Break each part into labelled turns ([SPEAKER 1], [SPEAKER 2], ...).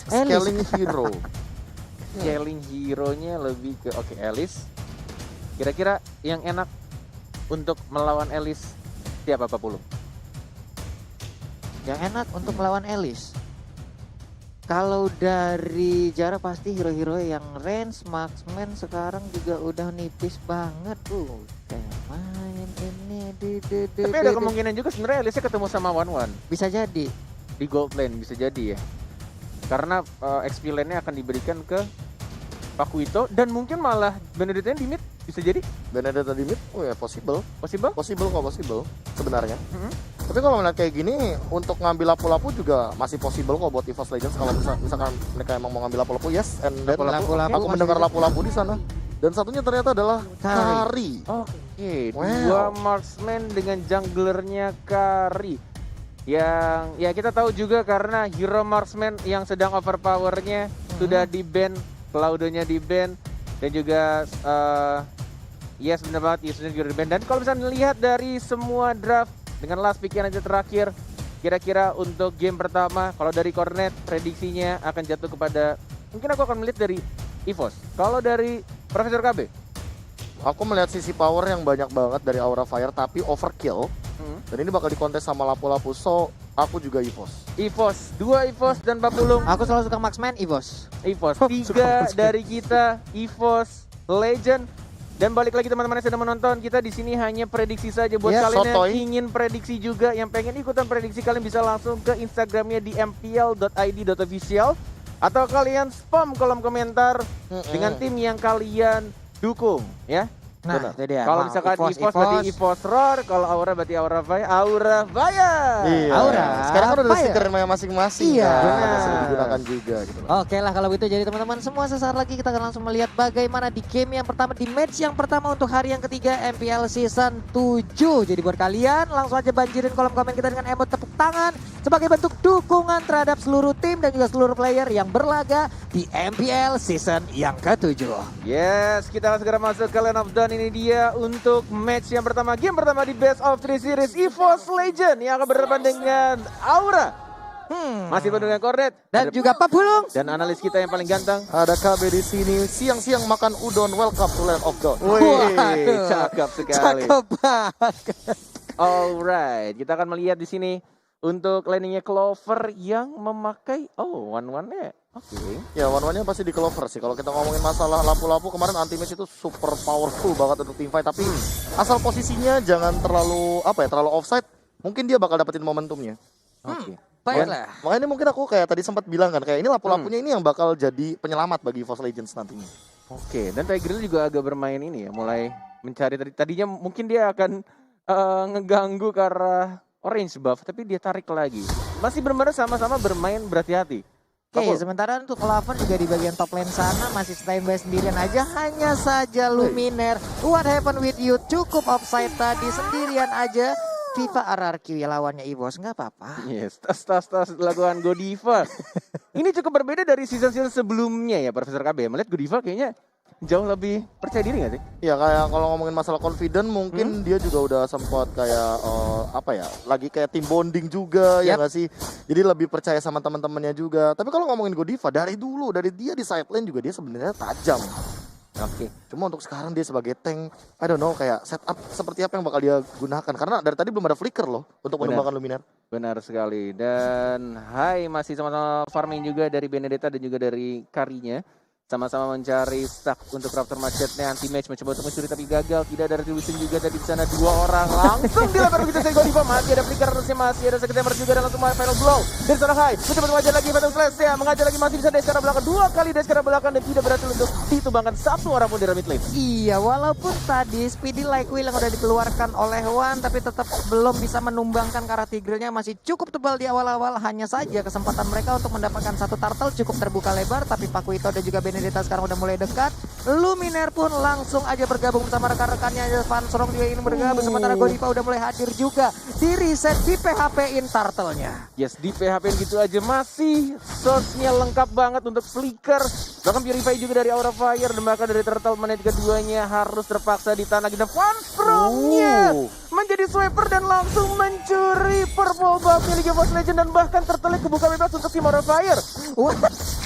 [SPEAKER 1] Scaling hero.
[SPEAKER 2] Scaling hero-nya lebih ke Alice. Kira-kira yang enak untuk melawan Alice siapa Pak Pulung?
[SPEAKER 3] Yang enak untuk melawan Alice. Kalau dari jarak pasti hero-hero yang range marksman sekarang juga udah nipis banget tuh. Kayak main ini
[SPEAKER 2] Tapi ada kemungkinan juga sebenarnya Alice ketemu sama One
[SPEAKER 3] bisa jadi
[SPEAKER 2] di gold lane, bisa jadi ya. Karena XP lane-nya akan diberikan ke Pakuito dan mungkin malah Benedetta di mid, bisa jadi.
[SPEAKER 1] Benedetta di mid, oh ya possible
[SPEAKER 2] Possible?
[SPEAKER 1] sebenarnya. Tapi kalau melihat kayak gini, untuk ngambil lapu-lapu juga masih possible kok buat EVOS Legends kalau misalkan mereka emang mau ngambil lapu-lapu, yes. And then
[SPEAKER 3] Lapu-lapu
[SPEAKER 1] aku mendengar lapu-lapu di sana. Dan satunya ternyata adalah Kari.
[SPEAKER 2] Oke,
[SPEAKER 1] Wow.
[SPEAKER 2] dua marksman dengan junglernya Kari. Yang ya kita tahu juga karena hero marksman yang sedang overpowernya sudah di-ban, Claudio-nya di-ban dan juga yes benar banget, Yusufnya juga di-ban. Dan kalau misalnya lihat dari semua draft dengan last pick yang aja terakhir, kira-kira untuk game pertama kalau dari Cornet prediksinya akan jatuh kepada, mungkin aku akan melihat dari EVOS. Kalau dari Profesor KB,
[SPEAKER 1] Aku melihat sisi power yang banyak banget dari Aura Fire tapi overkill. Dan ini bakal dikontes sama lapu-lapu, so aku juga EVOS.
[SPEAKER 2] EVOS, dua EVOS dan Pak Pulung
[SPEAKER 3] aku selalu suka marksman EVOS.
[SPEAKER 2] EVOS. Tiga dari kita EVOS Legend. Dan balik lagi teman-teman yang sedang menonton, kita di sini hanya prediksi saja buat
[SPEAKER 3] Ya,
[SPEAKER 2] kalian
[SPEAKER 1] sotoy.
[SPEAKER 2] yang ingin prediksi juga, yang pengen ikutan prediksi, kalian bisa langsung ke Instagramnya di mpl.id.official atau kalian spam kolom komentar dengan tim yang kalian dukung ya.
[SPEAKER 3] Nah,
[SPEAKER 2] Benar.
[SPEAKER 3] itu dia.
[SPEAKER 2] Kalau
[SPEAKER 3] Wow,
[SPEAKER 2] misalkan EVOS berarti EVOS Roar, kalau Aura berarti Aura Fire.
[SPEAKER 1] Iya.
[SPEAKER 3] Aura
[SPEAKER 1] Sekarang kan udah
[SPEAKER 3] Fire.
[SPEAKER 1] stickernya masing-masing.
[SPEAKER 3] Iya.
[SPEAKER 1] Kan,
[SPEAKER 2] Benar.
[SPEAKER 1] bisa digunakan juga gitu loh.
[SPEAKER 3] Oke lah kalau begitu, jadi teman-teman semua sesaat lagi kita akan langsung melihat bagaimana di game yang pertama, di match yang pertama untuk hari yang ketiga MPL Season 7. Jadi buat kalian langsung aja banjirin kolom komen kita dengan emot tepuk tangan sebagai bentuk dukungan terhadap seluruh tim dan juga seluruh player yang berlaga di MPL Season yang ke-7.
[SPEAKER 2] Yes, kita akan segera masuk ke Land of Dawn. Ini dia untuk match yang pertama, game pertama di Best of 3 Series EVOS Legend yang akan berhadapan dengan Aura. Masih penuh dengan Cornet
[SPEAKER 3] Dan juga Pak Pulung.
[SPEAKER 2] dan analis kita yang paling ganteng.
[SPEAKER 1] Ada KB di sini, siang-siang makan udon, welcome to Land of Dawn.
[SPEAKER 2] Wih, cakep sekali.
[SPEAKER 3] Cakep banget.
[SPEAKER 2] Alright, kita akan melihat di sini untuk landingnya Clover yang memakai one-one-nya. Oke.
[SPEAKER 1] Ya, one-one-nya pasti di Clover sih. Kalau kita ngomongin masalah lapu-lapu, kemarin anti-match itu super powerful banget untuk teamfight. Tapi asal posisinya jangan terlalu terlalu offside, mungkin dia bakal dapetin momentumnya.
[SPEAKER 2] Oke.
[SPEAKER 3] Baiklah.
[SPEAKER 1] Makanya ini mungkin aku kayak tadi sempat bilang kan, kayak ini lapu-lapunya ini yang bakal jadi penyelamat bagi EVOS Legends nantinya.
[SPEAKER 2] Oke, dan Tiger juga agak bermain ini ya, mulai mencari tadinya mungkin dia akan ngeganggu ke arah orange buff, tapi dia tarik lagi. Masih benar-benar sama-sama bermain berhati-hati.
[SPEAKER 3] Oke, sementara untuk Lavan juga di bagian top lane sana masih standby sendirian aja. Hanya saja Luminaire, what happened with you? Cukup offside tadi, sendirian aja. FIFA RRQ ya lawannya EVOS, nggak apa-apa.
[SPEAKER 2] Yes, tas laguan Godiva. Ini cukup berbeda dari season-season sebelumnya ya, Profesor KB. Melihat Godiva kayaknya jauh lebih percaya diri gak sih?
[SPEAKER 1] Ya kayak kalau ngomongin masalah confident mungkin dia juga udah sempat kayak lagi kayak team bonding juga ya nggak sih. Jadi lebih percaya sama teman-temannya juga. Tapi kalau ngomongin Godiva dari dia di side lane juga dia sebenarnya tajam.
[SPEAKER 2] Oke.
[SPEAKER 1] Cuma untuk sekarang dia sebagai tank, I don't know kayak setup seperti apa yang bakal dia gunakan karena dari tadi belum ada flicker loh untuk menumbangkan Luminaire.
[SPEAKER 2] Benar sekali. Dan masih sama-sama farming juga dari Benedetta dan juga dari Karinya. Sama-sama mencari stack untuk Raptor Macetnya. Anti-match mencoba untuk mencuri tapi gagal. Tidak ada retribution juga tadi di sana. Dua orang langsung dilempar begitu saja Godiva. Masih ada flicker harusnya, masih ada second hammer juga dan langsung final blow. Dari sana mencoba mengajar lagi Phantom Slash ya. Mengajar lagi masih bisa dash secara belakang. Dua kali dash secara belakang dan tidak berhasil untuk ditumbangkan satu orang pun di mid lane.
[SPEAKER 3] Iya, walaupun tadi Speedy Like Will yang udah dikeluarkan oleh Wan, tapi tetap belum bisa menumbangkan karena Tigrealnya masih cukup tebal di awal-awal. Hanya saja kesempatan mereka untuk mendapatkan satu turtle cukup terbuka lebar, tapi Pakuito dan juga Benedetta sekarang udah mulai dekat. Luminaire pun langsung aja bergabung bersama rekan-rekannya. Van Strong juga ingin bergabung, sementara Godiva udah mulai hadir juga. Di reset, di PHP-in turtle-nya.
[SPEAKER 2] Yes, di PHP gitu aja masih source-nya lengkap banget untuk Flicker. Bahkan Purify juga dari Aura Fire dan bahkan dari Turtle menit keduanya harus terpaksa ditahan lagi. Dan Van Strong-nya menjadi swiper dan langsung mencuri purple buff-nya League of Legends dan bahkan tertelik kebuka bebas untuk tim Aura Fire.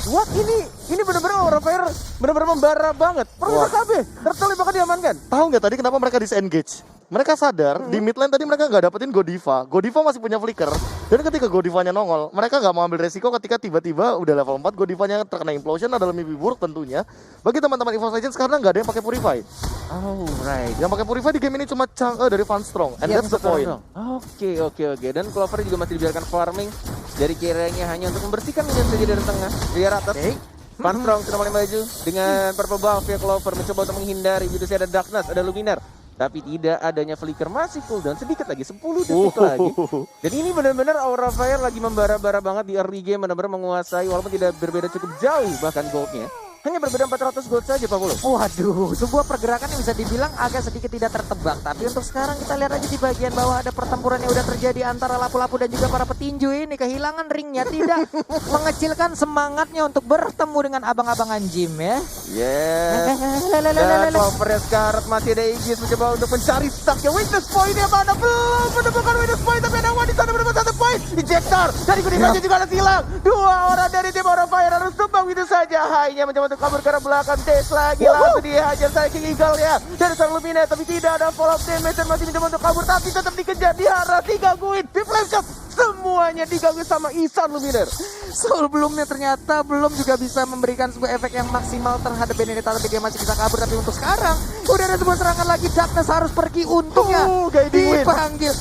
[SPEAKER 2] What ini benar-benar Aura Fire benar-benar membara banget. Profesor KB tertelik bahkan diamankan.
[SPEAKER 1] Tahu nggak tadi kenapa mereka disengage? Mereka sadar di mid lane tadi mereka nggak dapetin Godiva. Godiva masih punya flicker. Dan ketika Godivanya nongol, mereka nggak mau ambil resiko ketika tiba-tiba udah level 4 Godivanya terkena implosion adalah mimpi buruk tentunya. Bagi teman-teman EVOS Legends karena nggak ada yang pakai Purify.
[SPEAKER 2] Oh right.
[SPEAKER 1] Yang pakai Purify di game ini cuma Chang'e dari Van Strong. And that's the point.
[SPEAKER 2] Oke. Dan Clover juga masih dibiarkan farming dari kiranya hanya untuk membersihkan minion saja dari tengah, dari atas. Van Strong sudah mulai maju dengan purple buff ya. Clover mencoba untuk menghindari. Gitu ada Darkness, ada Luminaire. Tapi tidak adanya Flicker masih cooldown sedikit lagi 10 detik lagi. Dan ini benar-benar Aura Fire lagi membara-bara banget di early game, benar-benar menguasai walaupun tidak berbeda cukup jauh bahkan goldnya. Hanya berbeda 400 gold saja Pak Polo.
[SPEAKER 3] Waduh, sebuah pergerakan yang bisa dibilang agak sedikit tidak tertebak. Tapi untuk sekarang kita lihat aja di bagian bawah ada pertempuran yang udah terjadi antara lapu-lapu dan juga para petinju ini. Kehilangan ringnya tidak mengecilkan semangatnya untuk bertemu dengan abang-abangan gym ya.
[SPEAKER 2] Yes. Dan Clover Scarlet masih ada Aegis mencoba untuk mencari stucknya. Weakness point-nya mana? Belum menemukan weakness point tapi ada Wan di sana menemukan 1 point. Ejector dari Godiva juga harus hilang. 2 orang dari tim Aura Fire harus tumbang itu saja. Hanya mencoba untuk kabur ke arah belakang. Tes lagi langsung dihajar saya King Eagle ya dari sang Luminaire tapi tidak ada follow up damage dan masih mencoba untuk kabur tapi tetap dikejar diarah digangguin di flame shot. Semuanya diganggu sama Ihsan Luminaire.
[SPEAKER 3] Sebelumnya ternyata belum juga bisa memberikan sebuah efek yang maksimal terhadap Benedetta tapi dia masih bisa kabur. Tapi untuk sekarang udah ada sebuah serangan lagi. Darkness harus pergi untungnya dipanggil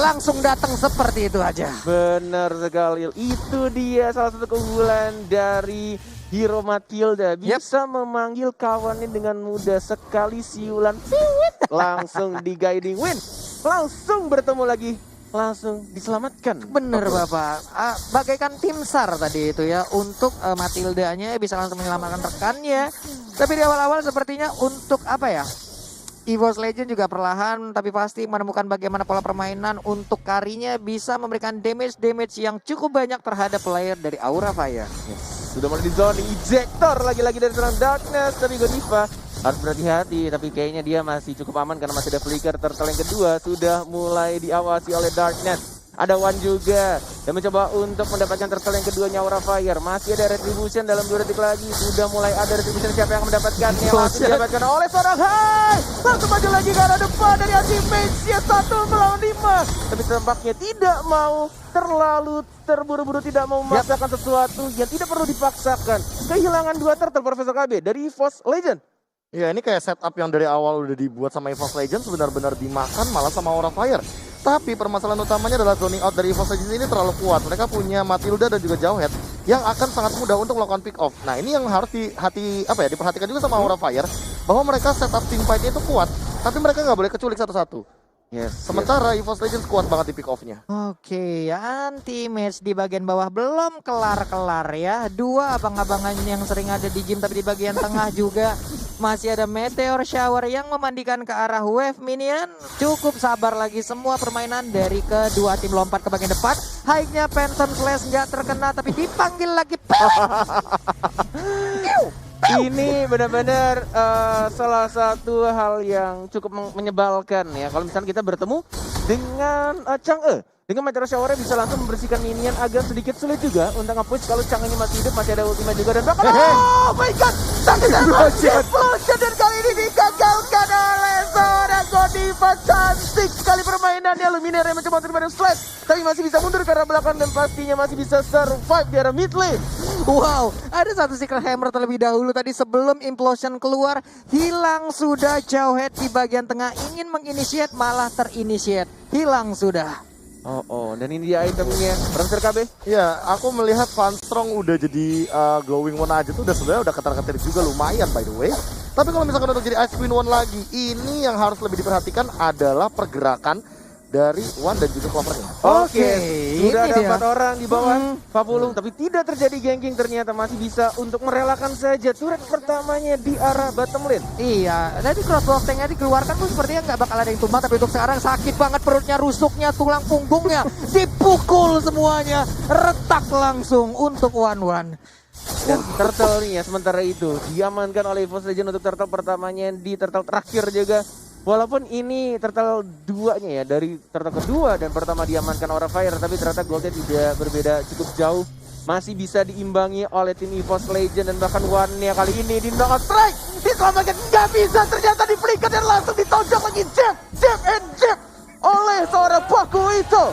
[SPEAKER 3] langsung datang seperti itu aja.
[SPEAKER 2] Benar sekali. Itu dia salah satu keunggulan dari Hero Matilda, bisa memanggil kawannya dengan mudah sekali siulan langsung di guiding win, langsung bertemu lagi, langsung diselamatkan.
[SPEAKER 3] Bener Bapak, bagaikan tim SAR tadi itu ya untuk Matildanya bisa langsung menyelamatkan rekannya. Tapi di awal-awal sepertinya untuk apa ya, EVOS Legend juga perlahan tapi pasti menemukan bagaimana pola permainan untuk karinya bisa memberikan damage yang cukup banyak terhadap player dari Aura Fire.
[SPEAKER 2] Sudah mulai di zone ejector lagi-lagi dari seorang Darkness tapi Godiva harus berhati-hati tapi kayaknya dia masih cukup aman karena masih ada Flicker. Turtle yang kedua sudah mulai diawasi oleh Darkness. Ada Wan juga yang mencoba untuk mendapatkan turtle yang keduanya Aura Fire. Masih ada Retribution dalam 2 detik lagi. Sudah mulai ada Retribution, siapa yang mendapatkannya? Langsung didapatkan oleh seorang Hai. Langsung maju lagi ke arah depan dari Ultimate 1 melawan 5. Tapi tampaknya tidak mau terlalu terburu-buru, tidak mau memaksakan sesuatu yang tidak perlu dipaksakan. Kehilangan 2 turtle Profesor KB dari EVOS Legend.
[SPEAKER 1] Ya ini kayak setup yang dari awal udah dibuat sama EVOS Legends benar-benar dimakan malah sama Aura Fire. Tapi permasalahan utamanya adalah zoning out dari EVOS Legends ini terlalu kuat. Mereka punya Matilda dan juga Jawhead yang akan sangat mudah untuk melakukan pick off. Nah ini yang harus diperhatikan juga sama Aura Fire, bahwa mereka setup team fight-nya itu kuat, tapi mereka nggak boleh keculik satu-satu. Sementara EVOS Legends kuat banget di pick off-nya.
[SPEAKER 3] Oke, anti-match di bagian bawah belum kelar-kelar ya. 2 abang-abangan yang sering ada di gym tapi di bagian tengah juga masih ada Meteor Shower yang memandikan ke arah wave minion. Cukup sabar lagi, semua permainan dari kedua tim lompat ke bagian depan. High-nya Phantom Slash nggak terkena tapi dipanggil lagi.
[SPEAKER 2] Ini benar-benar salah satu hal yang cukup menyebalkan ya. Kalau misalnya kita bertemu dengan Chang'e, dengan Meteor Shower bisa langsung membersihkan minion, agak sedikit sulit juga untuk nge-push kalau Chang'e masih hidup, masih ada ultimate juga dan bahkan oh my god, explosion dan kali ini digagalkan oleh seorang Godiva. Cantik sekali permainannya. Luminaire yang mencoba untuk diberikan slash tapi masih bisa mundur ke arah belakang dan pastinya masih bisa survive di arah mid lane.
[SPEAKER 3] Wow, ada satu Secret Hammer terlebih dahulu tadi sebelum implosion keluar. Hilang sudah Jawhead di bagian tengah, ingin menginitiate malah terinitiate. Hilang sudah.
[SPEAKER 2] Dan ini dia itemnya Profesor KB.
[SPEAKER 1] Ya, aku melihat Van Strong udah jadi glowing one aja tuh sebenarnya udah ketar-ketir juga lumayan by the way. Tapi kalau misalkan untuk jadi Ice Queen One lagi, ini yang harus lebih diperhatikan adalah pergerakan dari Wan dan juga Clovernya.
[SPEAKER 2] Oke, sudah
[SPEAKER 3] ini
[SPEAKER 2] ada
[SPEAKER 3] dia.
[SPEAKER 2] 4 orang di bawah Papulung, tapi tidak terjadi ganking, ternyata masih bisa untuk merelakan saja turret pertamanya di arah bottom lane.
[SPEAKER 3] Iya, tadi crossbow tanknya dikeluarkan tuh sepertinya nggak bakal ada yang tumbang, tapi untuk sekarang sakit banget perutnya, rusuknya, tulang punggungnya, dipukul semuanya, retak langsung untuk Wan.
[SPEAKER 2] Dan turtle nih ya, sementara itu diamankan oleh EVOS Legend untuk turtle pertamanya di turtle terakhir juga. Walaupun ini turtle duanya ya, dari turtle kedua dan pertama diamankan Aura Fire, tapi ternyata goldnya tidak berbeda cukup jauh. Masih bisa diimbangi oleh tim EVOS Legend dan bahkan One-nya kali ini di knock strike. Diselamatkan, nggak bisa, ternyata dipelikat dan langsung ditonjok lagi jab oleh seorang Baku itu.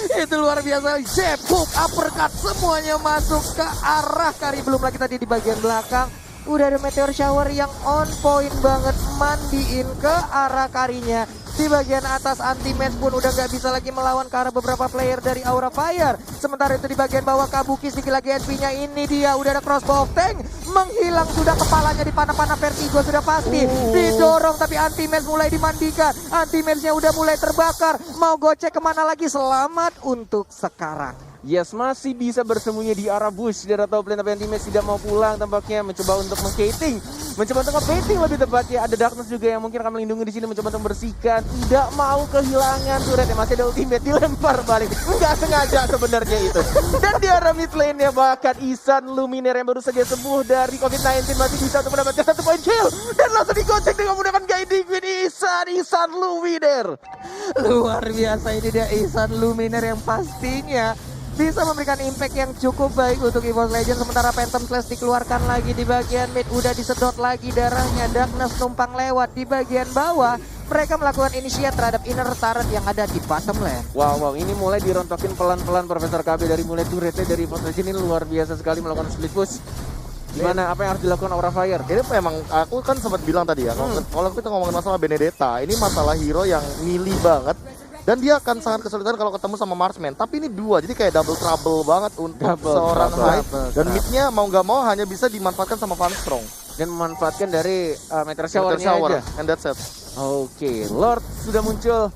[SPEAKER 3] Itu luar biasa, jab, hook, uppercut, semuanya masuk ke arah Kari. Belum lagi tadi di bagian belakang udah ada meteor shower yang on point banget, mandiin ke arah Karinya. Di bagian atas anti-match pun udah nggak bisa lagi melawan ke arah beberapa player dari Aura Fire. Sementara itu di bagian bawah Kabuki sedikit lagi HP-nya, ini dia udah ada crossbow tank menghilang, sudah kepalanya di panah-panah Vertigo sudah pasti. Didorong tapi anti-match mulai dimandikan, anti-matchnya udah mulai terbakar. Mau gocek kemana lagi? Selamat untuk sekarang.
[SPEAKER 2] Yes, masih bisa bersembunyi di arah bush dari top lane, tapi anti-match tidak mau pulang tampaknya, mencoba untuk meng-baiting. Mencoba untuk nge-baiting lebih tepatnya. Ada Darkness juga yang mungkin akan melindungi di sini, mencoba untuk membersihkan. Tidak mau kehilangan turret, masih ada ultimate, dilempar balik. Enggak sengaja sebenarnya itu. Dan di arah mid lane-nya bahkan Ihsan Luminaire yang baru saja sembuh dari COVID-19 masih bisa untuk mendapatkan 1 point kill. Dan langsung digocek dengan menggunakan guiding win Ihsan Luminaire.
[SPEAKER 3] Luar biasa, ini dia Ihsan Luminaire yang pastinya bisa memberikan impact yang cukup baik untuk EVOS Legends. Sementara Phantom Slash dikeluarkan lagi di bagian mid, udah disedot lagi darahnya. Darkness numpang lewat di bagian bawah. Mereka melakukan initiate terhadap inner turret yang ada di bottom lane.
[SPEAKER 2] Wow, ini mulai dirontokin pelan-pelan Profesor KB dari mulai turretnya dari EVOS Legends. Ini luar biasa sekali melakukan split push. Gimana, apa yang harus dilakukan Aura Fire?
[SPEAKER 1] Ini memang aku kan sempat bilang tadi ya, kalau kita ngomongin masalah Benedetta, ini masalah hero yang milih banget. Dan dia akan sangat kesulitan kalau ketemu sama Marksman. Tapi ini dua, jadi kayak double trouble banget untuk seorang Hyde. Dan midnya mau nggak mau hanya bisa dimanfaatkan sama Van Strong.
[SPEAKER 2] Dan memanfaatkan dari meteor shower-nya aja.
[SPEAKER 1] And that's it.
[SPEAKER 2] Oke, Lord sudah muncul.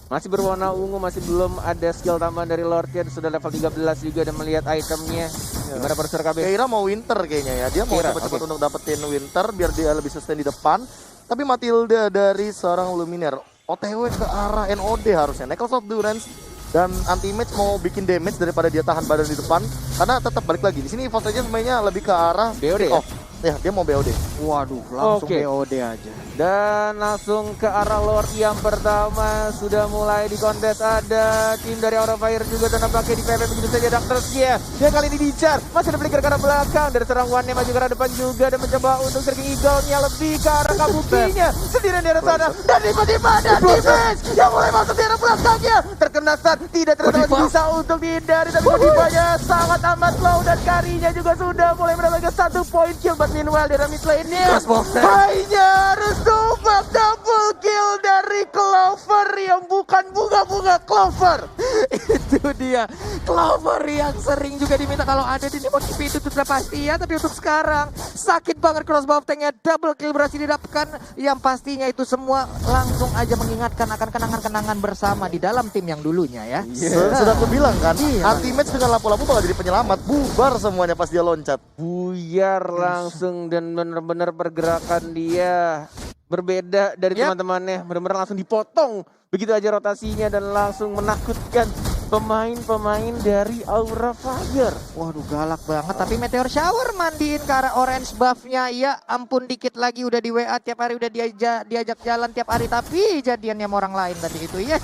[SPEAKER 2] Masih berwarna ungu, masih belum ada skill tambahan dari Lord-nya. Sudah level 13 juga dan melihat itemnya. Gimana Profesor KB?
[SPEAKER 1] Kira mau Winter kayaknya ya. Dia mau
[SPEAKER 2] Kira,
[SPEAKER 1] cepat-cepat untuk dapetin Winter biar dia lebih sustain di depan. Tapi Matilda dari seorang Luminaire OTW ke arah NOD harusnya. Necklace of Durance dan anti-match mau bikin damage daripada dia tahan badan di depan. Karena tetap balik lagi. Di sini EVOS Legends mainnya lebih ke arah
[SPEAKER 2] BOD ya?
[SPEAKER 1] Ya, dia mau BOD.
[SPEAKER 3] Waduh, langsung
[SPEAKER 2] Oke.
[SPEAKER 3] BOD aja.
[SPEAKER 2] Dan langsung ke arah Lord yang pertama sudah mulai dikontes. Ada tim dari Aura Fire juga dan nampaknya di PV begitu saja Darkness-nya. Dia kali ini dijar, masih ada flicker ke arah belakang dari serang One-nya maju ke arah depan juga dan mencoba untuk Searching Eagle-nya lebih ke arah Kabuki-nya. Sendirian di arah sana dan tiba-tiba ada defense yang mulai masuk di arah belakangnya. Terkena stun, tidak ternyata bisa untuk dihindari, tapi Kodivanya sangat amat low dan Karinya juga sudah mulai mendapatkan 1 point kill. But meanwhile di arah mid lane-nya hanya harus tumbak double kill dari Clover yang bukan bunga-bunga Clover.
[SPEAKER 3] Itu dia Clover yang sering juga diminta kalau ada di MotoGP, itu sudah pasti ya. Tapi untuk sekarang sakit banget crossbow tanknya, double kill berhasil didapatkan. Yang pastinya itu semua langsung aja mengingatkan akan kenangan-kenangan bersama di dalam tim yang dulunya ya.
[SPEAKER 1] Sudah aku bilang kan,
[SPEAKER 3] Iya.
[SPEAKER 1] anti-match dengan lampu-lampu bakal jadi penyelamat. Bubar semuanya pas dia loncat.
[SPEAKER 2] Buyar langsung dan benar-benar pergerakan dia berbeda dari teman-temannya. Benar-benar langsung dipotong begitu aja rotasinya dan langsung menakutkan pemain-pemain dari Aura Fire.
[SPEAKER 3] Waduh, galak banget. Tapi Meteor Shower mandiin ke arah orange buff-nya. Ya ampun, dikit lagi udah di WA tiap hari, udah diajak jalan tiap hari. Tapi jadiannya sama orang lain tadi itu ya.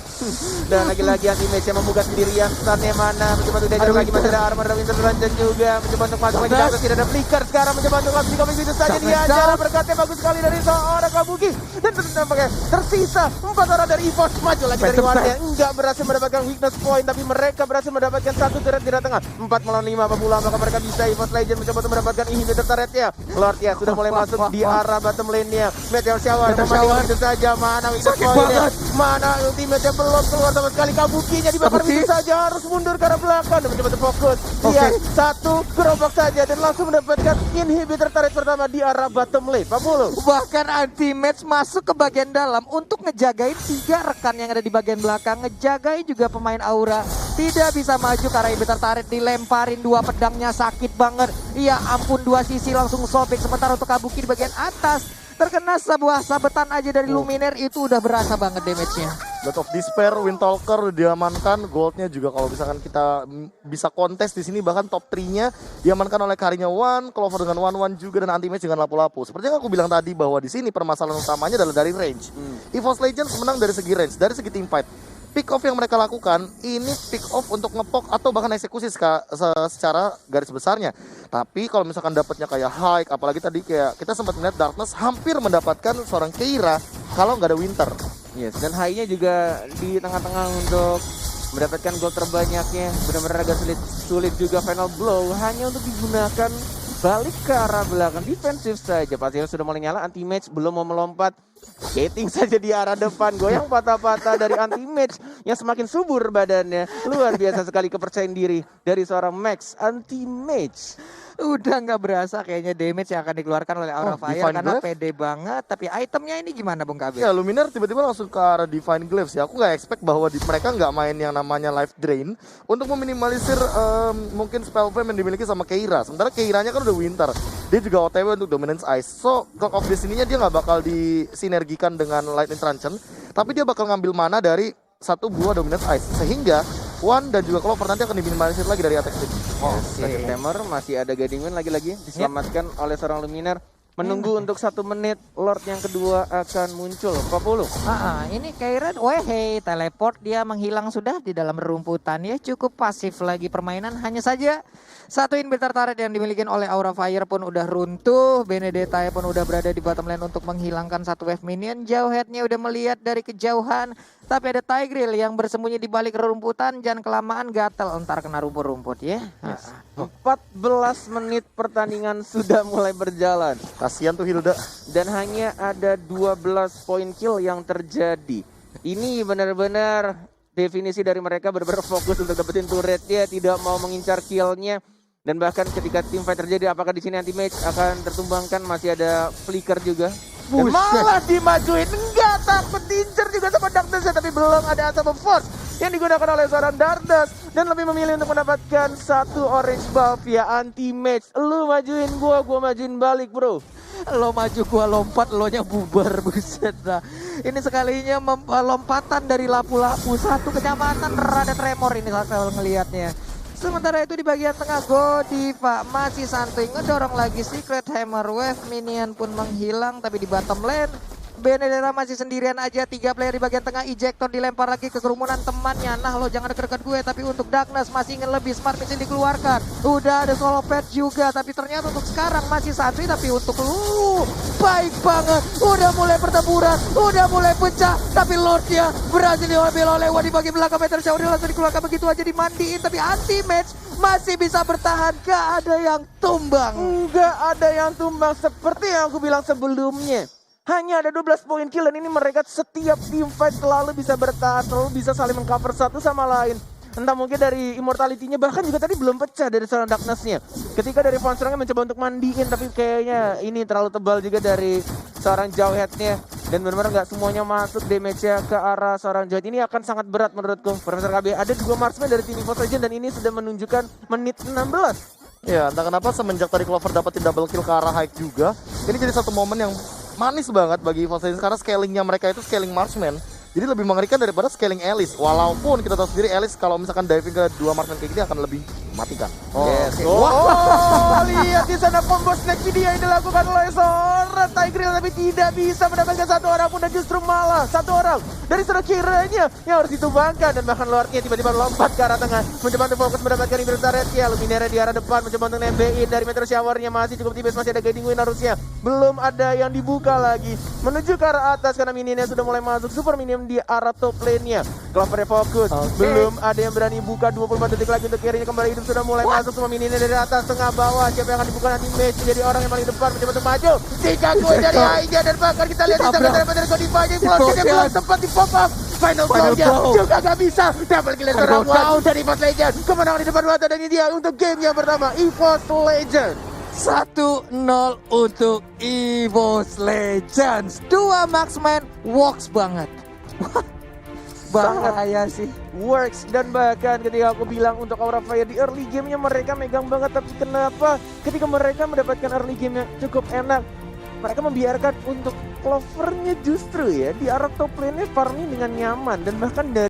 [SPEAKER 2] Dan lagi-lagi anti-match yang membuka sendirian. Stunnya mana? Mencoba untuk diajar lagi. Masih ada armor dari Winter Dungeon juga. Mencoba untuk masuk lagi. Darkness tidak ada flicker sekarang. Mencoba untuk langsung di itu saja diajar. Berkatnya bagus sekali dari seorang Kabuki. Dan nampaknya tersisa 4 orang dari EVOS. Maju lagi dari One-nya. Enggak berhasil mendapatkan weakness point. tapi mereka berhasil mendapatkan satu turret di tengah. 4 melawan 5 pemula, maka mereka bisa EVOS Legend mencoba untuk mendapatkan inhibitor turretnya. Lord ya sudah mulai masuk di arah bottom lane-nya. Meteor Shower mematikan itu saja. Mana Wither Point-nya, mana ultimate-nya belum keluar sama sekali. Kabukinya dibakar begitu saja, harus mundur ke arah belakang dan mencoba terfokus. Dia satu gerobak saja dan langsung mendapatkan inhibitor turret pertama di arah bottom lane. Pak Bulu.
[SPEAKER 3] Bahkan anti-match masuk ke bagian dalam untuk ngejagain 3 rekan yang ada di bagian belakang. Ngejagain juga pemain Aura. Tidak bisa maju karena inhibitor turret dilemparin 2 pedangnya, sakit banget. Iya ampun, 2 sisi langsung sobek. Sementara untuk Kabuki di bagian atas terkena sebuah sabetan aja dari Luminaire, itu udah berasa banget damage-nya.
[SPEAKER 1] Lot of Despair, Windtalker udah diamankan, goldnya juga kalau misalkan kita bisa kontes di sini bahkan top 3-nya diamankan oleh Karinya One, Clover dengan One juga dan anti-match dengan lapu-lapu. Seperti yang aku bilang tadi bahwa di sini permasalahan utamanya adalah dari range. EVOS Legends menang dari segi range, dari segi team fight. Pick off yang mereka lakukan ini pick off untuk ngepok atau bahkan eksekusi secara garis besarnya. Tapi kalau misalkan dapatnya kayak hike, apalagi tadi kayak kita sempat melihat Darkness hampir mendapatkan seorang Keira kalau nggak ada Winter.
[SPEAKER 2] Yes, dan high-nya juga di tengah-tengah untuk mendapatkan gol terbanyaknya. Benar-benar agak sulit juga final blow hanya untuk digunakan balik ke arah belakang, defensif saja. Pastinya sudah mulai nyala, anti-match belum mau melompat. Skating saja di arah depan, goyang patah-patah dari anti-match yang semakin subur badannya. Luar biasa sekali kepercayaan diri dari seorang Max anti-match.
[SPEAKER 3] Udah nggak berasa kayaknya damage yang akan dikeluarkan oleh Aura Fire
[SPEAKER 1] Divine
[SPEAKER 3] karena
[SPEAKER 1] Glaive?
[SPEAKER 3] pede banget. Tapi itemnya ini gimana Bung Kabir?
[SPEAKER 1] Ya Luminaire tiba-tiba langsung ke arah Divine Glaives ya. Aku nggak expect bahwa mereka nggak main yang namanya Life Drain untuk meminimalisir mungkin spell frame yang dimiliki sama Keira. Sementara Keiranya kan udah Winter, dia juga OTW untuk Dominance Ice. So Clock of Destiny-nya dia nggak bakal disinergikan dengan Lightning Truncheon, tapi dia bakal ngambil mana dari satu buah Dominance Ice sehingga One dan juga Clover nanti akan diminimalisir lagi dari attack speed.
[SPEAKER 2] Second Tamer masih ada Guiding Wind lagi-lagi diselamatkan oleh seorang Luminaire. Menunggu untuk 1 menit, Lord yang kedua akan muncul. 40.
[SPEAKER 3] Ini Kairan, wehey, teleport dia menghilang sudah di dalam rumputan ya, cukup pasif lagi permainan. Hanya saja satu inhibitor turret yang dimiliki oleh Aura Fire pun udah runtuh. Benedetta pun udah berada di bottom lane untuk menghilangkan satu wave minion. Jauh headnya udah melihat dari kejauhan, tapi ada Tigreal yang bersembunyi di balik rumputan. Jangan kelamaan gatel, entar kena rumput-rumput ya.
[SPEAKER 2] 14 menit pertandingan sudah mulai berjalan.
[SPEAKER 1] Kasihan tuh Hilda.
[SPEAKER 2] Dan hanya ada 12 poin kill yang terjadi. Ini benar-benar definisi dari mereka benar-benar fokus untuk dapetin turretnya, tidak mau mengincar killnya. Dan bahkan ketika team fight terjadi, apakah di sini anti-match akan tertumbangkan, masih ada flicker juga. Dan malah dimajuin, enggak, takut diincar juga sama Darkness, tapi belum ada asap force yang digunakan oleh seorang Darkness. Dan lebih memilih untuk mendapatkan satu orange buff ya anti-match. Lu majuin gua majuin balik bro.
[SPEAKER 3] Lo maju gua lompat, lo nya bubar, buset dah. Ini sekalinya lompatan dari lapu-lapu, satu kecepatan rada tremor ini kalau ngelihatnya. Sementara itu di bagian tengah Godiva masih santuy ngedorong lagi Secret Hammer Wave, minion pun menghilang tapi di bottom lane Benedetta masih sendirian aja, 3 player di bagian tengah. Ejector dilempar lagi ke kerumunan temannya. Nah lo jangan deket-deket gue, tapi untuk Darkness masih ingin lebih. Smart Missile dikeluarkan, udah ada solo pad juga, tapi ternyata untuk sekarang masih santuy. Tapi untuk lu baik banget, udah mulai pertempuran, udah mulai pecah, tapi Lordnya berhasil diambil oleh Wadi bagian belakang. Meteor Shower langsung dikeluarkan begitu aja, dimandiin, tapi anti-match masih bisa bertahan. Gak ada yang tumbang.
[SPEAKER 2] Enggak ada yang tumbang seperti yang aku bilang sebelumnya. Hanya ada 12 poin kill dan ini mereka setiap team fight selalu bisa bertahan, selalu bisa saling mengcover satu sama lain. Entah mungkin dari immortality-nya, bahkan juga tadi belum pecah dari seorang Darkness-nya. Ketika dari Fonstrangnya mencoba untuk mandiin, tapi kayaknya ini terlalu tebal juga dari seorang Jawhead-nya. Dan benar-benar nggak semuanya masuk damage-nya ke arah seorang Jawhead. Ini akan sangat berat menurutku. Profesor KB, ada 2 marksman dari tim EVOS Legends dan ini sudah menunjukkan menit 16.
[SPEAKER 1] Ya entah kenapa semenjak tadi Clover dapetin double kill ke arah hike juga, ini jadi satu momen yang manis banget bagi EVOS Legends karena scalingnya mereka itu scaling marksman. Jadi lebih mengerikan daripada scaling Alice. Walaupun kita tahu sendiri Alice kalau misalkan diving ke 2 marksman kayak gini akan lebih matikan.
[SPEAKER 2] Yes. Oh, lihat di sana combo snack video yang dilakukan oleh seorang Tigreal, tapi tidak bisa mendapatkan satu orang pun dan justru malah satu orang dari seorang Kiranya yang harus ditumbangkan. Dan bahkan Lordnya tiba-tiba lompat ke arah tengah mencoba untuk fokus mendapatkan inhibitor turret ya. Luminaire di arah depan mencoba untuk nembein dari Meteor Shower-nya masih cukup tipis, masih ada Guiding Wind harusnya. Belum ada yang dibuka lagi menuju ke arah atas karena minionnya sudah mulai masuk. Super minion di arah top lane-nya. Clovernya fokus.
[SPEAKER 3] Oke.
[SPEAKER 2] Belum ada yang berani buka. 24 detik lagi untuk carry-nya kembali hidup. Sudah mulai masuk semua mininya dari atas tengah bawah. Siapa yang akan dibuka nanti Mage jadi orang yang paling depan mencoba untuk maju. Jika gue dari Aiga dan bahkan kita lihat di sana dari Godiva yang keluar belum sempat di pop up. Final blow-nya juga gak bisa. Double kill seorang wow dari EVOS Legend. Kemenangan di depan mata dan ini dia untuk game yang pertama EVOS Legend.
[SPEAKER 3] 1-0 untuk EVOS Legends. 2 marksman works banget. Bahaya sih.
[SPEAKER 2] Works dan bahkan ketika aku bilang untuk Aura Fire di early gamenya mereka megang banget, tapi kenapa ketika mereka mendapatkan early game yang cukup enak mereka membiarkan untuk Clovernya justru ya di arah top lane-nya farming dengan nyaman dan bahkan dari